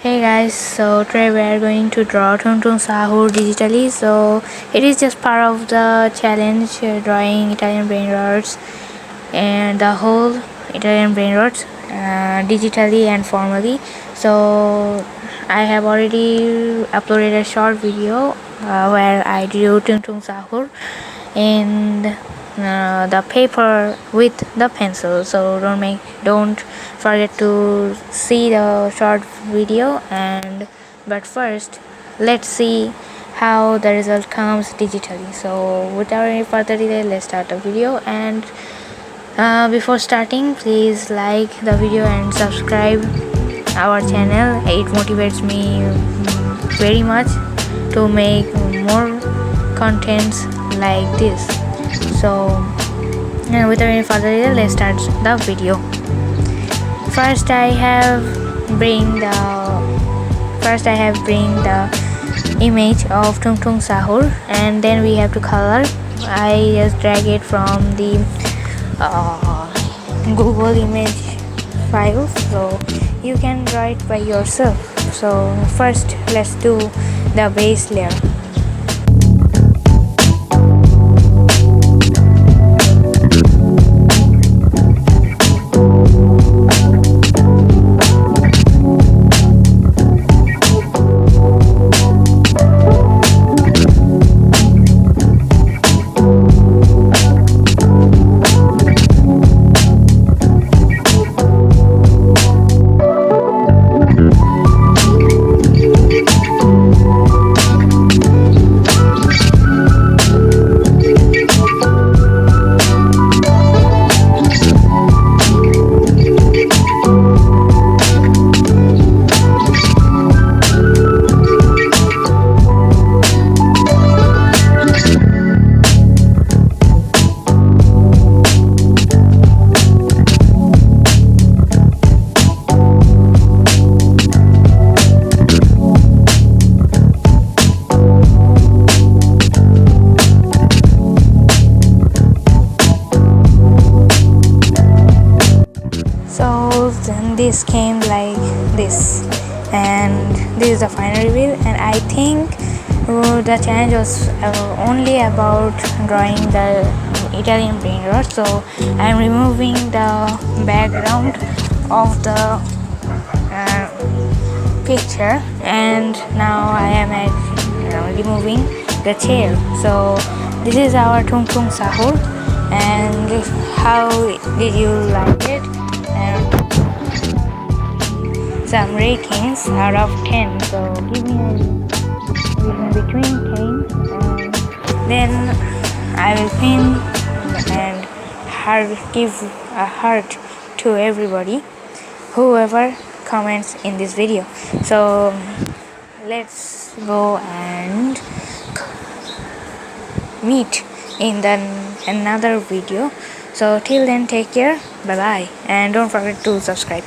Hey guys, so today we are going to draw Tung Sahur digitally. So it is just part of the challenge drawing Italian Brainrots and the whole Italian Brainrots digitally and formally. So I have already uploaded a short video where I drew Tung Sahur and the paper with the pencil. So don't forget to see the short video. But first, let's see how the result comes digitally. So without any further delay, let's start the video. And before starting, please like the video and subscribe our channel. It motivates me very much to make more contents like this. So without any further delay, let's start the video. First I have bring the image of Tung Sahur, and then we have to color. I just drag it from the Google image file, so you can draw it by yourself. So first let's do the base layer. Then this came like this, and this is the final reveal. And I think the challenge was only about drawing the Italian Brainrots, so I'm removing the background of the picture, and now I am removing the chair. So this is our Tung Sahur, and how did you like it? And some ratings out of 10, so give me a between 10, and then I will pin and give a heart to everybody whoever comments in this video. So let's go and meet in another video. So till then, take care, bye bye, and don't forget to subscribe.